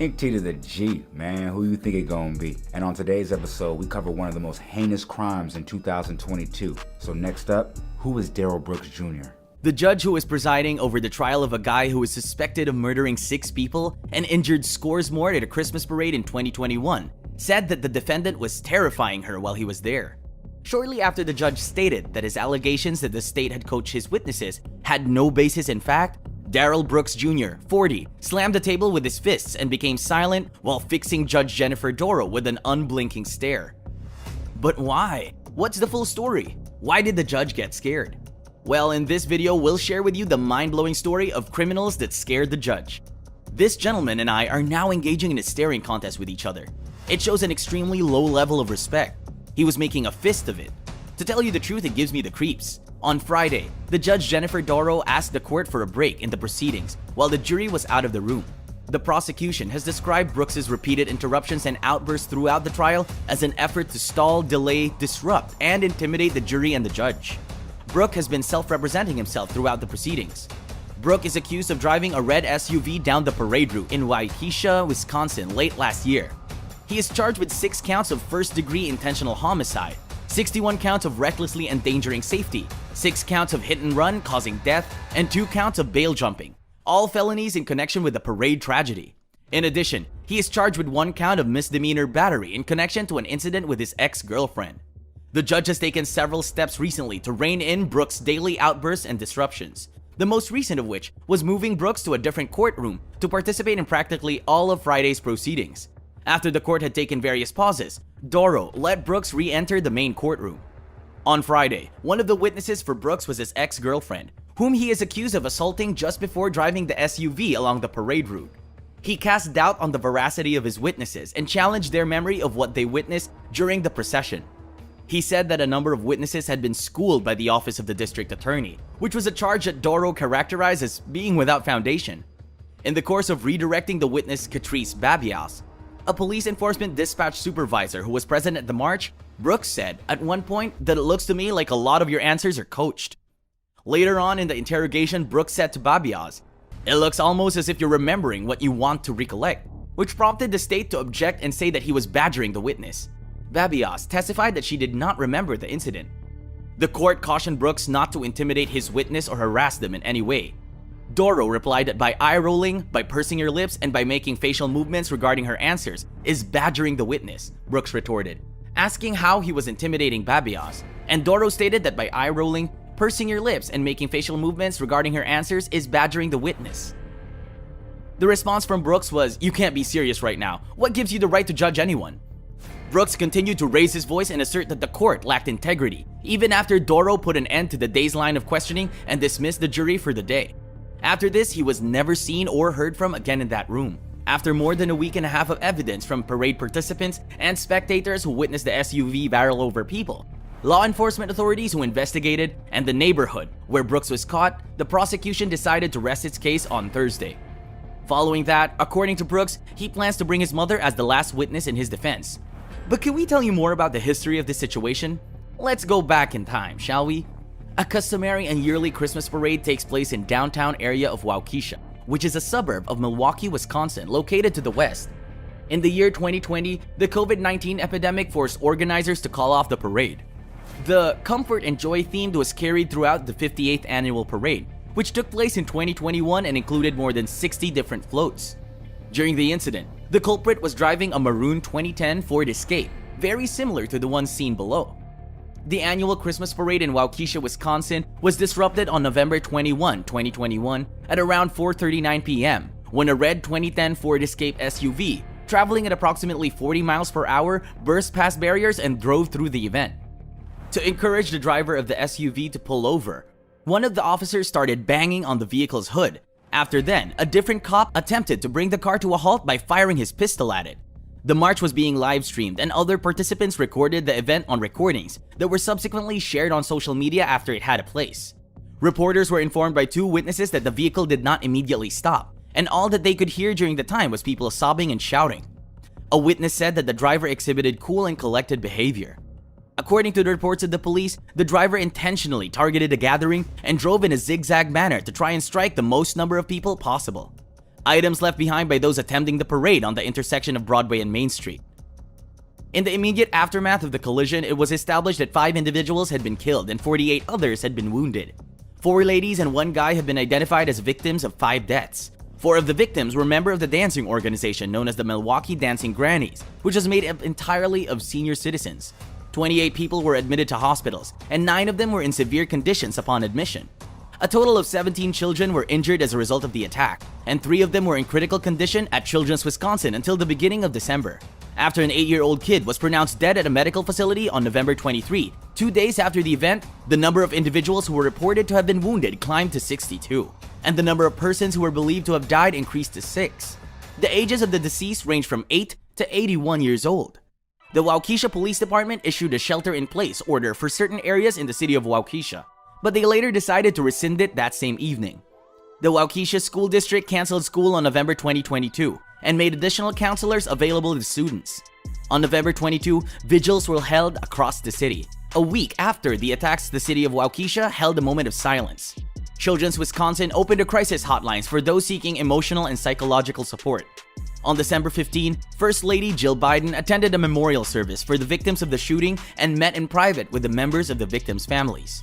Ink T to the G, man, who you think it gonna be? And on today's episode, we cover one of the most heinous crimes in 2022. So next up, who is Daryl Brooks Jr.? The judge who was presiding over the trial of a guy who was suspected of murdering 6 people and injured scores more at a Christmas parade in 2021 said that the defendant was terrifying her while he was there. Shortly after, the judge stated that his allegations that the state had coached his witnesses had no basis in fact, Daryl Brooks Jr., 40, slammed the table with his fists and became silent while fixing Judge Jennifer Dorow with an unblinking stare. But why? What's the full story? Why did the judge get scared? Well, in this video, we'll share with you the mind-blowing story of criminals that scared the judge. This gentleman and I are now engaging in a staring contest with each other. It shows an extremely low level of respect. He was making a fist of it. To tell you the truth, it gives me the creeps. On Friday, the judge Jennifer Dorow asked the court for a break in the proceedings while the jury was out of the room. The prosecution has described Brooks's repeated interruptions and outbursts throughout the trial as an effort to stall, delay, disrupt, and intimidate the jury and the judge. Brooke has been self-representing himself throughout the proceedings. Brooke is accused of driving a red SUV down the parade route in Waukesha, Wisconsin late last year. He is charged with 6 counts of first-degree intentional homicide, 61 counts of recklessly endangering safety, 6 counts of hit and run causing death, and 2 counts of bail jumping, all felonies in connection with the parade tragedy. In addition, he is charged with 1 count of misdemeanor battery in connection to an incident with his ex-girlfriend. The judge has taken several steps recently to rein in Brooks' daily outbursts and disruptions, the most recent of which was moving Brooks to a different courtroom to participate in practically all of Friday's proceedings. After the court had taken various pauses, Dorow let Brooks re-enter the main courtroom. On Friday, one of the witnesses for Brooks was his ex-girlfriend, whom he is accused of assaulting just before driving the SUV along the parade route. He cast doubt on the veracity of his witnesses and challenged their memory of what they witnessed during the procession. He said that a number of witnesses had been schooled by the office of the district attorney, which was a charge that Dorow characterized as being without foundation. In the course of redirecting the witness Catrice Babias, a police enforcement dispatch supervisor who was present at the march, Brooks said at one point that it looks to me like a lot of your answers are coached. Later on in the interrogation, Brooks said to Babias, "It looks almost as if you're remembering what you want to recollect," which prompted the state to object and say that he was badgering the witness. Babias testified that she did not remember the incident. The court cautioned Brooks not to intimidate his witness or harass them in any way. Dorow replied that by eye-rolling, by pursing her lips, and by making facial movements regarding her answers is badgering the witness, Brooks retorted, asking how he was intimidating Babias, and Dorow stated that by eye-rolling, pursing your lips, and making facial movements regarding her answers is badgering the witness. The response from Brooks was, "You can't be serious right now. What gives you the right to judge anyone?" Brooks continued to raise his voice and assert that the court lacked integrity, even after Dorow put an end to the day's line of questioning and dismissed the jury for the day. After this, he was never seen or heard from again in that room. After more than a week and a half of evidence from parade participants and spectators who witnessed the SUV barrel over people, law enforcement authorities who investigated, and the neighborhood where Brooks was caught, the prosecution decided to rest its case on Thursday. Following that, according to Brooks, he plans to bring his mother as the last witness in his defense. But can we tell you more about the history of this situation? Let's go back in time, shall we? A customary and yearly Christmas parade takes place in downtown area of Waukesha, which is a suburb of Milwaukee, Wisconsin, located to the west. In the year 2020, the COVID-19 epidemic forced organizers to call off the parade. The Comfort and Joy theme was carried throughout the 58th annual parade, which took place in 2021 and included more than 60 different floats. During the incident, the culprit was driving a maroon 2010 Ford Escape, very similar to the one seen below. The annual Christmas parade in Waukesha, Wisconsin was disrupted on November 21, 2021 at around 4:39 p.m. when a red 2010 Ford Escape SUV, traveling at approximately 40 miles per hour, burst past barriers and drove through the event. To encourage the driver of the SUV to pull over, one of the officers started banging on the vehicle's hood. After then, a different cop attempted to bring the car to a halt by firing his pistol at it. The march was being live-streamed and other participants recorded the event on recordings that were subsequently shared on social media after it had a place. Reporters were informed by 2 witnesses that the vehicle did not immediately stop, and all that they could hear during the time was people sobbing and shouting. A witness said that the driver exhibited cool and collected behavior. According to the reports of the police, the driver intentionally targeted the gathering and drove in a zigzag manner to try and strike the most number of people possible. items left behind by those attending the parade on the intersection of Broadway and Main Street. In the immediate aftermath of the collision, it was established that 5 individuals had been killed and 48 others had been wounded. 4 ladies and 1 guy have been identified as victims of 5 deaths. 4 of the victims were members of the dancing organization known as the Milwaukee Dancing Grannies, which was made up entirely of senior citizens. 28 people were admitted to hospitals, and 9 of them were in severe conditions upon admission. A total of 17 children were injured as a result of the attack, and 3 of them were in critical condition at Children's Wisconsin until the beginning of December. After an 8-year-old kid was pronounced dead at a medical facility on November 23, 2 days after the event, the number of individuals who were reported to have been wounded climbed to 62, and the number of persons who were believed to have died increased to 6. The ages of the deceased range from 8 to 81 years old. The Waukesha Police Department issued a shelter-in-place order for certain areas in the city of Waukesha, but they later decided to rescind it that same evening. The Waukesha School District canceled school on November 2022 and made additional counselors available to students. On November 22, vigils were held across the city. A week after the attacks, the city of Waukesha held a moment of silence. Children's Wisconsin opened a crisis hotlines for those seeking emotional and psychological support. On December 15, First Lady Jill Biden attended a memorial service for the victims of the shooting and met in private with the members of the victims' families.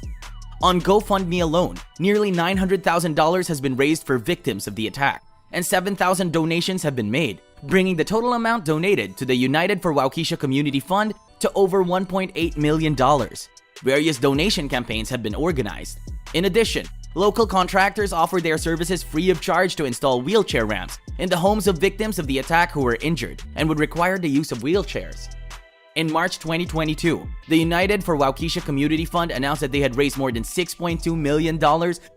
On GoFundMe alone, nearly $900,000 has been raised for victims of the attack, and 7,000 donations have been made, bringing the total amount donated to the United for Waukesha Community Fund to over $1.8 million. Various donation campaigns have been organized. In addition, local contractors offered their services free of charge to install wheelchair ramps in the homes of victims of the attack who were injured and would require the use of wheelchairs. In March 2022, the United for Waukesha Community Fund announced that they had raised more than $6.2 million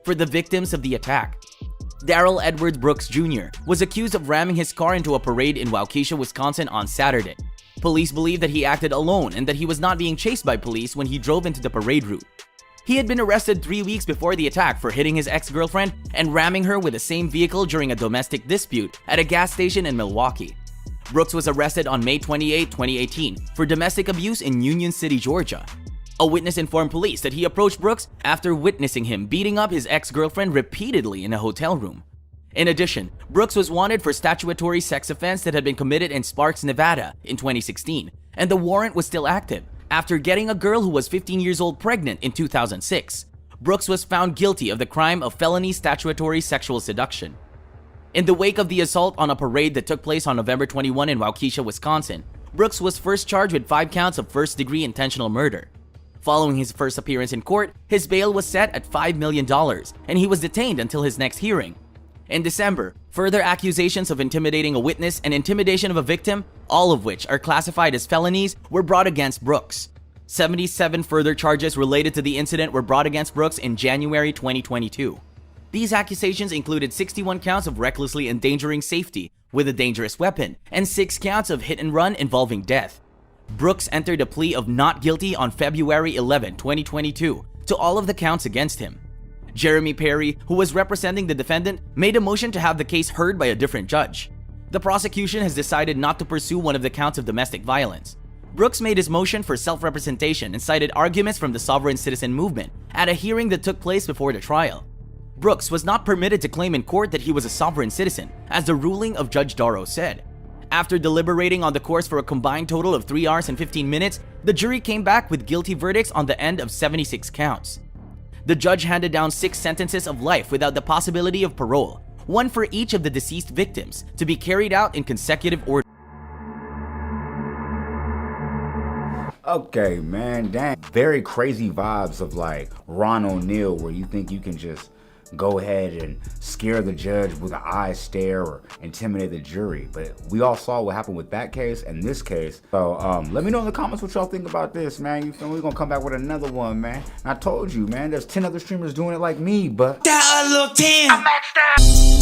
for the victims of the attack. Daryl Edwards Brooks Jr. was accused of ramming his car into a parade in Waukesha, Wisconsin on Saturday. Police believe that he acted alone and that he was not being chased by police when he drove into the parade route. He had been arrested 3 weeks before the attack for hitting his ex-girlfriend and ramming her with the same vehicle during a domestic dispute at a gas station in Milwaukee. Brooks was arrested on May 28, 2018 for domestic abuse in Union City, Georgia. A witness informed police that he approached Brooks after witnessing him beating up his ex-girlfriend repeatedly in a hotel room. In addition, Brooks was wanted for statutory sex offense that had been committed in Sparks, Nevada in 2016, and the warrant was still active after getting a girl who was 15 years old pregnant in 2006. Brooks was found guilty of the crime of felony statutory sexual seduction. In the wake of the assault on a parade that took place on November 21 in Waukesha, Wisconsin, Brooks was first charged with 5 counts of first-degree intentional murder. Following his first appearance in court, his bail was set at $5 million, and he was detained until his next hearing. In December, further accusations of intimidating a witness and intimidation of a victim, all of which are classified as felonies, were brought against Brooks. 77 further charges related to the incident were brought against Brooks in January 2022. These accusations included 61 counts of recklessly endangering safety with a dangerous weapon and 6 counts of hit and run involving death. Brooks entered a plea of not guilty on February 11, 2022 to all of the counts against him. Jeremy Perry, who was representing the defendant, made a motion to have the case heard by a different judge. The prosecution has decided not to pursue one of the counts of domestic violence. Brooks made his motion for self-representation and cited arguments from the sovereign citizen movement at a hearing that took place before the trial. Brooks was not permitted to claim in court that he was a sovereign citizen, as the ruling of Judge Dorow said. After deliberating on the course for a combined total of 3 hours and 15 minutes, the jury came back with guilty verdicts on the end of 76 counts. The judge handed down 6 sentences of life without the possibility of parole, 1 for each of the deceased victims, to be carried out in consecutive order. Okay, man, dang. Very crazy vibes of like Ron O'Neal, where you think you can just go ahead and scare the judge with an eye stare or intimidate the jury. But we all saw what happened with that case and this case. So let me know in the comments what y'all think about this, man. You feel me? We're gonna come back with another one, man. And I told you, man, there's 10 other streamers doing it like me, but that I looked in. I'm maxed out.